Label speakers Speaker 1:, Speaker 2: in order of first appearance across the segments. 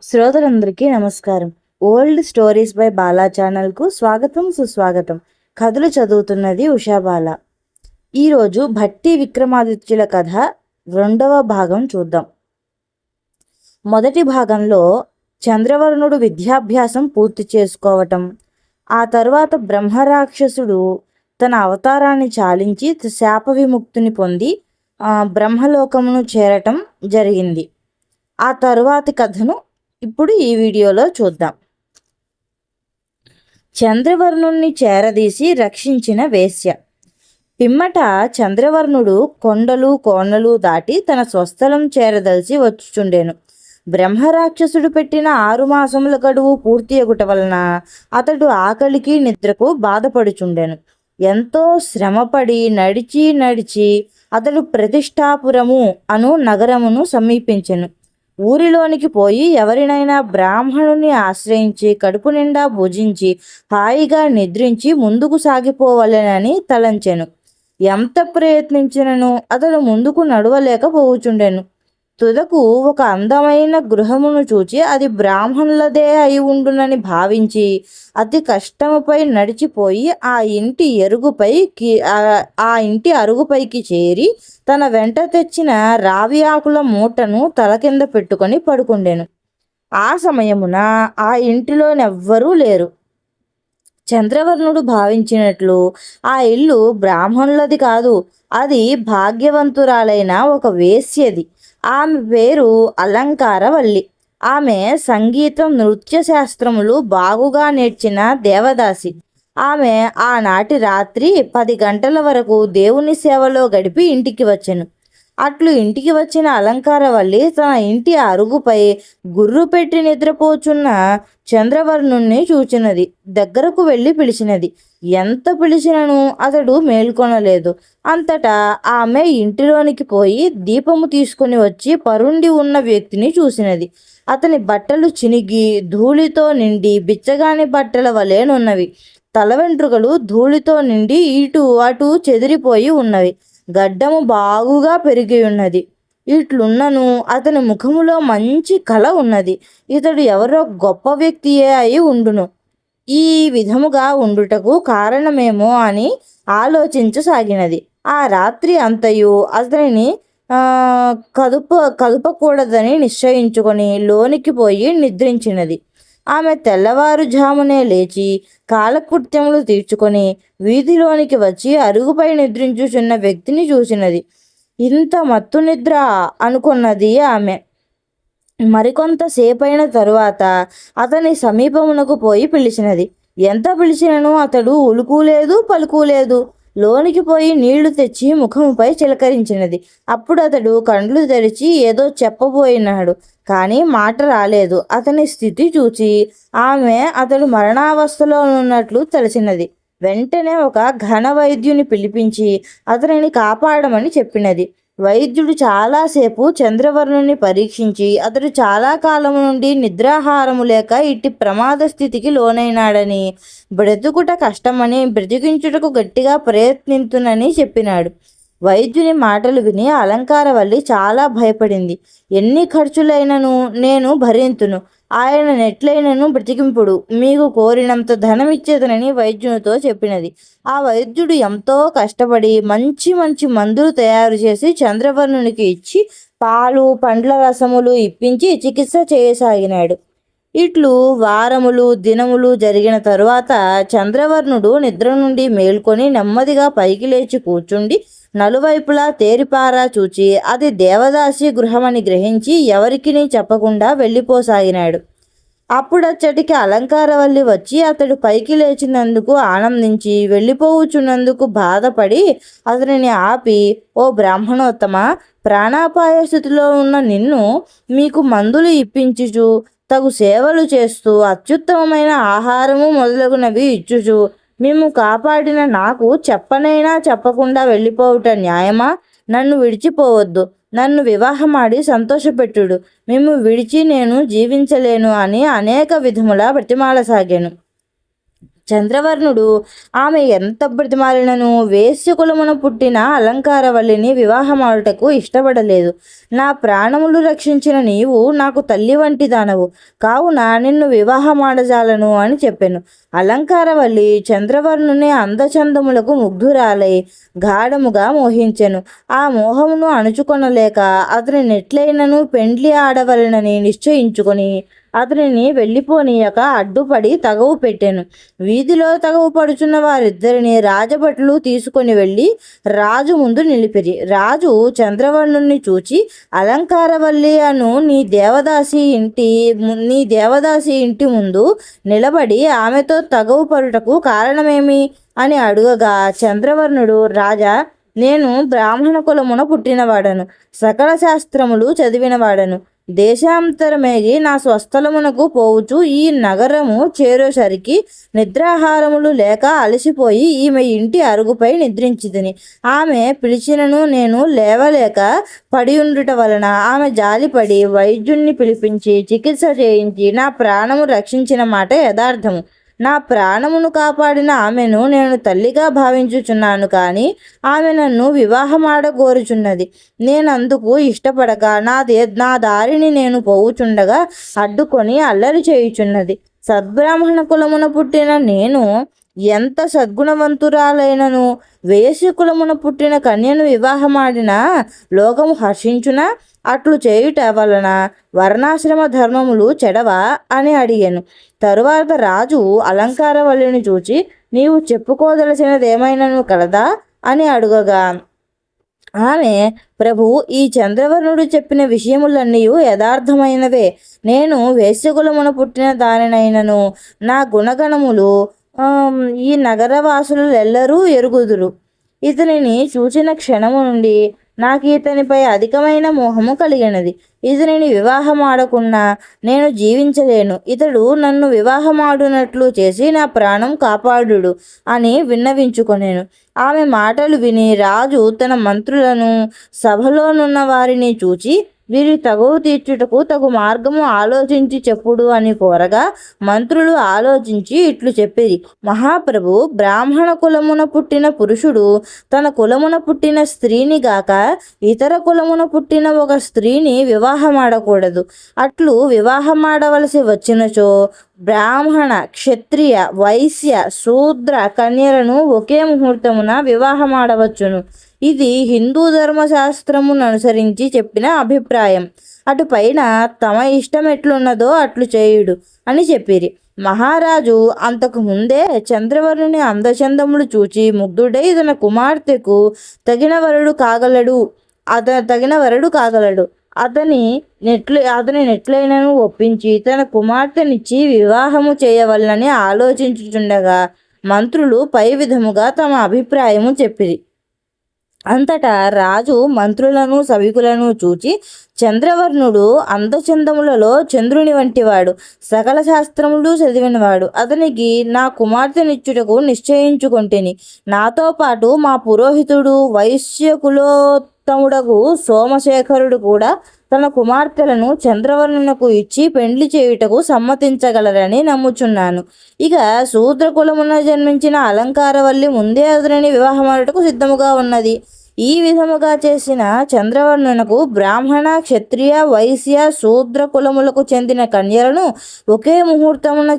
Speaker 1: శ్రోతలందరికీ నమస్కారం. Old stories by Bala ఛానల్కు స్వాగతం సుస్వాగతం. కథలు చదువుతున్నది ఉషాబాల. ఈరోజు భట్టి విక్రమాదిత్యుల కథ 2వ భాగం చూద్దాం. మొదటి భాగంలో చంద్రవర్ణుడు విద్యాభ్యాసం పూర్తి చేసుకోవటం, ఆ తరువాత బ్రహ్మరాక్షసుడు తన అవతారాన్ని చాలించి శాప విముక్తిని పొంది బ్రహ్మలోకమును చేరటం జరిగింది. ఆ తరువాతి కథను ఇప్పుడు ఈ వీడియోలో చూద్దాం. చంద్రవర్ణుణ్ణి చేరదీసి రక్షించిన వేశ్య. పిమ్మట చంద్రవర్ణుడు కొండలు కోణలు దాటి తన స్వస్థలం చేరదలిచి వచ్చుచుండెను. బ్రహ్మరాక్షసుడు పెట్టిన 6 మాసముల గడువు పూర్తి అగుట వలన అతడు ఆకలికి నిద్రకు బాధపడుచుండెను. ఎంతో శ్రమపడి నడిచి అతడు ప్రతిష్టాపురము అను నగరమును సమీపించెను. ఊరిలోనికి పోయి ఎవరినైనా బ్రాహ్మణుని ఆశ్రయించి కడుపు నిండా భుజించి హాయిగా నిద్రించి ముందుకు సాగిపోవలెనని తలంచెను. ఎంత ప్రయత్నించినను అతడు ముందుకు నడవలేకపోవుచుండెను. తుదకు ఒక అందమైన గృహమును చూచి అది బ్రాహ్మణులదే అయి ఉండునని భావించి అతి కష్టముపై నడిచిపోయి ఆ ఇంటి అరుగుపైకి చేరి తన వెంట తెచ్చిన రావి ఆకుల మూటను తల కింద పెట్టుకొని పడుకుండెను. ఆ సమయమున ఆ ఇంటిలోనెవ్వరూ లేరు. చంద్రవర్ణుడు భావించినట్లు ఆ ఇల్లు బ్రాహ్మణులది కాదు, అది భాగ్యవంతురాలైన ఒక వేశ్యది. ఆమె పేరు అలంకారవల్లి. ఆమె సంగీతం నృత్య శాస్త్రములు బాగుగా నేర్చిన దేవదాసి. ఆమె ఆనాటి రాత్రి 10 గంటల వరకు దేవుని సేవలో గడిపి ఇంటికి వచ్చెను. అట్లు ఇంటికి వచ్చిన అలంకారవల్లి తన ఇంటి అరుగుపై గుర్రు పెట్టి నిద్రపోచున్న చంద్రవర్ణుణ్ణి చూచినది. దగ్గరకు వెళ్ళి పిలిచినది. ఎంత పిలిచినను అతడు మేల్కొనలేదు. అంతటా ఆమె ఇంటిలోనికి పోయి దీపము తీసుకుని వచ్చి పరుండి ఉన్న వ్యక్తిని చూసినది. అతని బట్టలు చినిగి ధూళితో నిండి బిచ్చగాని బట్టల వలెనున్నవి. తల వెంట్రుకలు ధూళితో నిండి ఇటు అటు చెదిరిపోయి ఉన్నవి. గడ్డము బాగుగా పెరిగి ఉన్నది. ఇట్లున్నను అతని ముఖములో మంచి కళ ఉన్నది. ఇతడు ఎవరో గొప్ప వ్యక్తియే అయి ఉండును. ఈ విధముగా ఉండుటకు కారణమేమో అని ఆలోచించసాగినది. ఆ రాత్రి అంతయు అతనిని కదుపకూడదని నిశ్చయించుకొని లోనికి పోయి నిద్రించినది. ఆమె తెల్లవారుజామునే లేచి కాలకృత్యములు తీర్చుకొని వీధిలోనికి వచ్చి అరుగుపై నిద్రించుచున్న వ్యక్తిని చూసినది. ఇంత మత్తు నిద్ర అనుకున్నది ఆమె. మరికొంత సేపైన తరువాత అతని సమీపమునకు పోయి పిలిచినది. ఎంత పిలిచినను అతడు ఉలుకులేదు పలుకులేదు. లోనికి పోయి నీళ్లు తెచ్చి ముఖముపై చిలకరించినది. అప్పుడు అతడు కండ్లు తెరిచి ఏదో చెప్పబోయినాడు, కానీ మాట రాలేదు. అతని స్థితి చూచి ఆమె అతడు మరణావస్థలో ఉన్నట్లు తెలిసినది. వెంటనే ఒక ఘన వైద్యుని పిలిపించి అతనిని కాపాడమని చెప్పినది. వైద్యుడు చాలాసేపు చంద్రవర్ణుని పరీక్షించి అతడు చాలా కాలం నుండి నిద్రాహారము లేక ఇట్టి ప్రమాద స్థితికి లోనైనాడని, బ్రతుకుట కష్టమని, బ్రతికించుటకు గట్టిగా ప్రయత్నించునని చెప్పినాడు. వైద్యుని మాటలు విని అలంకారవల్లి చాలా భయపడింది. ఎన్ని ఖర్చులైనను నేను భరింతును, ఆయన నెట్లైనను బ్రతికింపుడు, మీకు కోరినంత ధనమిచ్చేదనని వైద్యునితో చెప్పినది. ఆ వైద్యుడు ఎంతో కష్టపడి మంచి మంచి మందులు తయారు చేసి చంద్రవర్ణునికి ఇచ్చి పాలు పండ్ల రసములు ఇప్పించి చికిత్స చేయసాగినాడు. ఇట్లు వారములు దినములు జరిగిన తరువాత చంద్రవర్ణుడు నిద్ర నుండి మేల్కొని నెమ్మదిగా పైకి లేచి కూర్చుండి నలువైపులా తేరిపారా చూచి అది దేవదాసి గృహమని గ్రహించి ఎవరికి చెప్పకుండా వెళ్ళిపోసాగినాడు. అప్పుడచ్చటికి అలంకారవల్లి వచ్చి అతడు పైకి లేచినందుకు ఆనందించి వెళ్ళిపోవుచున్నందుకు బాధపడి అతనిని ఆపి, ఓ బ్రాహ్మణోత్తమ, ప్రాణాపాయ స్థితిలో ఉన్న నిన్ను మీకు మందులు ఇప్పించుచు తగు సేవలు చేస్తూ అత్యుత్తమమైన ఆహారము మొదలగునవి ఇచ్చుచు మేము కాపాడిన నాకు చెప్పనైనా చెప్పకుండా వెళ్ళిపోవుట న్యాయమా? నన్ను విడిచిపోవద్దు, నన్ను వివాహమాడి సంతోషపెట్టుడు, మేము విడిచి నేను జీవించలేను అని అనేక విధములా బ్రతిమాలసాగాను. చంద్రవర్ణుడు ఆమె ఎంత బ్రతిమాలినను వేశ్యకులమున పుట్టిన అలంకారవల్లిని వివాహమాడుటకు ఇష్టపడలేదు. నా ప్రాణములు రక్షించిన నీవు నాకు తల్లి వంటి దానవు, కావున నిన్ను వివాహమాడజాలను అని చెప్పెను. అలంకారవల్లి చంద్రవర్ణుని అందచందములకు ముగ్ధురాలై గాఢముగా మోహించెను. ఆ మోహమును అణుచుకొనలేక అతని నెట్లైనను పెండ్లి ఆడవలనని నిశ్చయించుకొని అతనిని వెళ్ళిపోనీయక అడ్డుపడి తగవు పెట్టాను. వీధిలో తగవు పడుచున్న వారిద్దరిని రాజభటులు తీసుకొని వెళ్ళి రాజు ముందు నిలిపిరి. రాజు చంద్రవర్ణుని చూచి, అలంకారవల్లి అను నీ దేవదాసి ఇంటి ముందు నిలబడి ఆమెతో తగవు పడుటకు కారణమేమి అని అడుగగా, చంద్రవర్ణుడు, రాజా, నేను బ్రాహ్మణ కులమున పుట్టినవాడను, సకల శాస్త్రములు చదివినవాడను. దేశాంతరమేగి నా స్వస్థలమునకు పోవుచు ఈ నగరము చేరేసరికి నిద్రాహారములు లేక అలసిపోయి ఈమె ఇంటి అరుగుపై నిద్రించితిని. ఆమె పిలిచినను నేను లేవలేక పడియుండుట వలన ఆమె జాలిపడి వైద్యుణ్ణి పిలిపించి చికిత్స చేయించి నా ప్రాణము రక్షించిన మాట యథార్థము. నా ప్రాణమును కాపాడిన ఆమెను నేను తల్లిగా భావించుచున్నాను, కానీ ఆమె నన్ను వివాహమాడగోరుచున్నది. నేనందుకు ఇష్టపడక నా దారిని నేను పోవుచుండగా అడ్డుకొని అల్లరి చేయుచున్నది. సద్బ్రాహ్మణ కులమున పుట్టిన నేను ఎంత సద్గుణవంతురాలైనను వేశ్య కులమున పుట్టిన కన్యను వివాహమాడిన లోకము హర్షించునా? అట్లు చేయుట వలన వర్ణాశ్రమ ధర్మములు చెడవా అని అడిగాను. తరువాత రాజు అలంకారవల్లిని చూచి, నీవు చెప్పుకోదలసినదేమైనను కలదా అని అడుగగా, ఆమె, ప్రభు, ఈ చంద్రవర్ణుడు చెప్పిన విషయములన్నీ యథార్థమైనవే. నేను వేశ్యకులమున పుట్టిన దానినైనను నా గుణగణములు ఈ నగరవాసులు ఎల్లరూ ఎరుగుదురు. ఇతనిని చూచిన క్షణము నుండి నాకు ఇతనిపై అధికమైన మోహము కలిగినది. ఇతనిని వివాహమాడకున్నా నేను జీవించలేను. ఇతడు నన్ను వివాహమాడునట్లు చేసి నా ప్రాణం కాపాడుడు అని విన్నవించుకొనేను. ఆమె మాటలు విని రాజు తన మంత్రులను సభలోనున్న వారిని చూచి, వీరి తగువు తీర్చుటకు తగు మార్గము ఆలోచించి చెప్పుడు అని కోరగా, మంత్రులు ఆలోచించి ఇట్లు చెప్పిరి, మహాప్రభు, బ్రాహ్మణ కులమున పుట్టిన పురుషుడు తన కులమున పుట్టిన స్త్రీని గాక ఇతర కులమున పుట్టిన ఒక స్త్రీని వివాహమాడకూడదు. అట్లు వివాహమాడవలసి వచ్చినచో బ్రాహ్మణ, క్షత్రియ, వైశ్య, శూద్ర కన్యలను ఒకే ముహూర్తమున వివాహమాడవచ్చును. ఇది హిందూ ధర్మశాస్త్రమును అనుసరించి చెప్పిన అభిప్రాయం. అటుపైన తమ ఇష్టం ఎట్లున్నదో అట్లు చేయుడు అని చెప్పిరి. మహారాజు అంతకు ముందే చంద్రవర్ణుని అందచందములు చూచి ముగ్ధుడై తన కుమార్తెకు తగిన వరుడు కాగలడు. అతని నెట్లైనను ఒప్పించి తన కుమార్తెనిచ్చి వివాహము చేయవలనని ఆలోచించుచుండగా మంత్రులు పై విధముగా తమ అభిప్రాయము చెప్పిరి. అంతటా రాజు మంత్రులను సభికులను చూచి, చంద్రవర్ణుడు అందచందములలో చంద్రుని వంటివాడు, సకల శాస్త్రములు చదివినవాడు. అతనికి నా కుమార్తెనిచ్చుటకు నిశ్చయించుకొంటిని. నాతో పాటు మా పురోహితుడు వైశ్యకులోత్తముడగు సోమశేఖరుడు కూడా తన కుమార్తెలను చంద్రవర్ణునకు ఇచ్చి పెండ్లి చేయుటకు సమ్మతించగలరని నమ్ముచున్నాను. ఇక శూద్ర కులమున జన్మించిన అలంకారవల్లి ముందే అతనిని వివాహమాడుటకు సిద్ధముగా ఉన్నది. ఈ విధముగా చేసిన చంద్రవర్ణునకు బ్రాహ్మణ, క్షత్రియ, వైశ్య, శూద్ర కులములకు చెందిన కన్యలను ఒకే ముహూర్తమున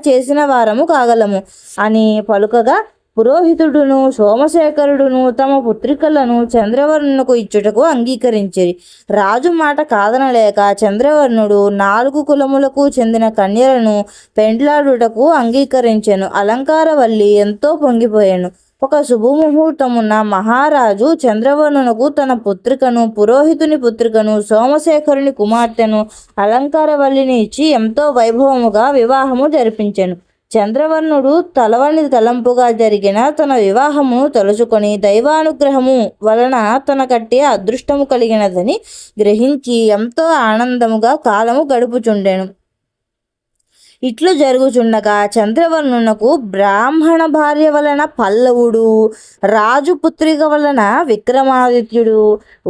Speaker 1: చేసిన వారము కాగలము అని పలుకగా, పురోహితుడును సోమశేఖరుడును తమ పుత్రికలను చంద్రవర్ణునకు ఇచ్చుటకు అంగీకరించిరి. రాజు మాట కాదనలేక చంద్రవర్ణుడు 4 కులములకు చెందిన కన్యలను పెండ్లాడుటకు అంగీకరించెను. అలంకారవల్లి ఎంతో పొంగిపోయాను. ఒక శుభముహూర్తమున మహారాజు చంద్రవర్ణునకు తన పుత్రికను, పురోహితుని పుత్రికను, సోమశేఖరుని కుమార్తెను అలంకారవల్లిని ఇచ్చి ఎంతో వైభవముగా వివాహము జరిపించెను. చంద్రవర్ణుడు తలవని తలంపుగా జరిగిన తన వివాహమును తలుచుకొని దైవానుగ్రహము వలన తనకట్టి అదృష్టము కలిగినదని గ్రహించి ఎంతో ఆనందముగా కాలము గడుపుచుండెను. ఇట్లు జరుగుచుండగా చంద్రవర్ణునకు బ్రాహ్మణ భార్య వలన పల్లవుడు, రాజు పుత్రిక వలన విక్రమాదిత్యుడు,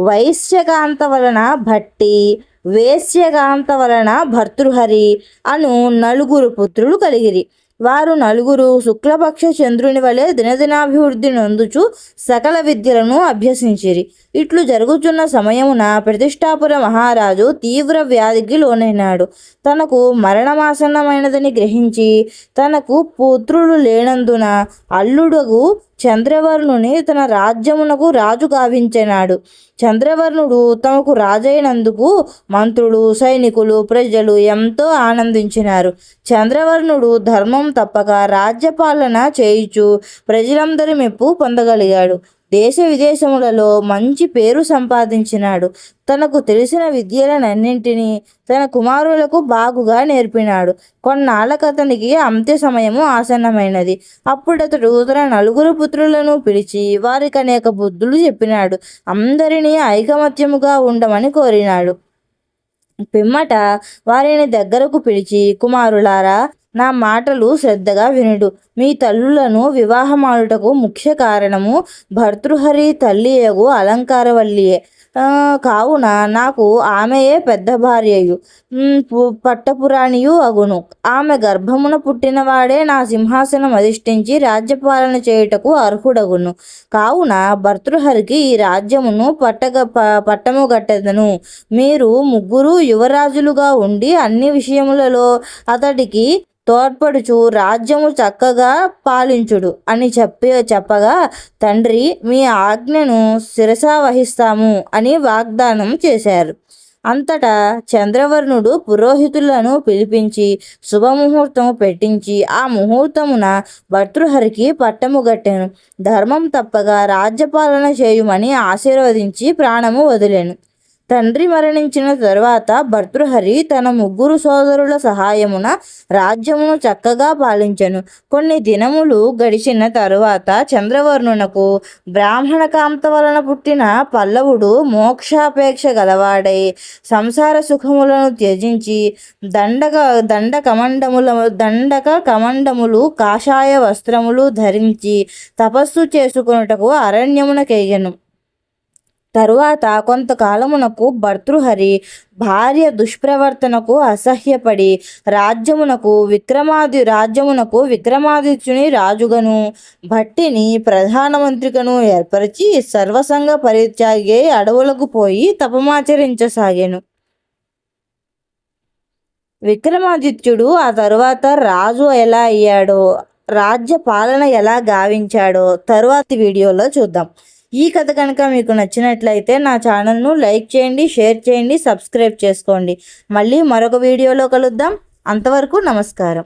Speaker 1: వైశ్యకాంత వలన భట్టి, వేశ్యకాంత వలన భర్తృహరి అను నలుగురు పుత్రులు కలిగిరి. వారు నలుగురు శుక్లపక్ష చంద్రుని వలె దినదినాభివృద్ధి నొందుచు సకల విద్యలను అభ్యసించిరి. ఇట్లు జరుగుతున్న సమయమున ప్రతిష్టాపుర మహారాజు తీవ్ర వ్యాధికి లోనైనాడు. తనకు మరణమాసన్నమైనదని గ్రహించి తనకు పుత్రులు లేనందున అల్లుడగు చంద్రవర్ణుని తన రాజ్యమునకు రాజు గావించినాడు. చంద్రవర్ణుడు తమకు రాజైనందుకు మంత్రులు, సైనికులు, ప్రజలు ఎంతో ఆనందించినారు. చంద్రవర్ణుడు ధర్మం తప్పక రాజ్యపాలన చేయుచు ప్రజలందరి మెప్పు పొందగలిగాడు. దేశ విదేశములలో మంచి పేరు సంపాదించినాడు. తనకు తెలిసిన విద్యలనన్నింటినీ తన కుమారులకు బాగుగా నేర్పినాడు. కొన్నాళ్ళకతనికి అంత్య సమయము ఆసన్నమైనది. అప్పుడతడు తన నలుగురు పుత్రులను పిలిచి వారికి అనేక బుద్ధులు చెప్పినాడు. అందరినీ ఐకమత్యముగా ఉండమని కోరినాడు. పిమ్మట వారిని దగ్గరకు పిలిచి, కుమారులారా, నా మాటలు శ్రద్ధగా వినుడు. మీ తల్లులను వివాహమాడుటకు ముఖ్య కారణము భర్తృహరి తల్లియగు అలంకారవల్లియే. కావున నాకు ఆమెయే పెద్ద భార్యయు పట్టపురాణియు అగును. ఆమె గర్భమున పుట్టినవాడే నా సింహాసనం అధిష్ఠించి రాజ్యపాలన చేయుటకు అర్హుడగును. కావున భర్తృహరికి ఈ రాజ్యమును పట్టము గట్టెదను. మీరు ముగ్గురు యువరాజులుగా ఉండి అన్ని విషయములలో అతడికి తోడ్పడుచు రాజ్యము చక్కగా పాలించుడు అని చెప్పగా, తండ్రి, మీ ఆజ్ఞను శిరసావహిస్తాము అని వాగ్దానం చేశారు. అంతటా చంద్రవర్ణుడు పురోహితులను పిలిపించి శుభముహూర్తము పెట్టించి ఆ ముహూర్తమున భర్తృహరికి పట్టము గట్టెను. ధర్మం తప్పగా రాజ్యపాలన చేయుమని ఆశీర్వదించి ప్రాణము వదిలెను. తండ్రి మరణించిన తరువాత భర్తృహరి తన ముగ్గురు సోదరుల సహాయమున రాజ్యమును చక్కగా పాలించెను. కొన్ని దినములు గడిచిన తరువాత చంద్రవర్ణునకు బ్రాహ్మణ కాంత వలన పుట్టిన పల్లవుడు మోక్షాపేక్ష గలవాడై సంసార సుఖములను త్యజించి దండక కమండములు కాషాయ వస్త్రములు ధరించి తపస్సు చేసుకొనుటకు అరణ్యమునకెగెను. తరువాత కొంతకాలమునకు భర్తృహరి భార్య దుష్ప్రవర్తనకు అసహ్యపడి రాజ్యమునకు విక్రమాదిత్యుని రాజుగను భట్టిని ప్రధానమంత్రికను ఏర్పరిచి సర్వసంగ పరిత్యాగి అడవులకు పోయి తపమాచరించసాగాను. విక్రమాదిత్యుడు ఆ తరువాత రాజు ఎలా అయ్యాడో, రాజ్య పాలన ఎలా గావించాడో తరువాతి వీడియోలో చూద్దాం. ఈ కథ కనుక మీకు నచ్చినట్లయితే నా ఛానల్ను లైక్ చేయండి, షేర్ చేయండి, సబ్స్క్రైబ్ చేసుకోండి. మళ్ళీ మరొక వీడియోలో కలుద్దాం. అంతవరకు నమస్కారం.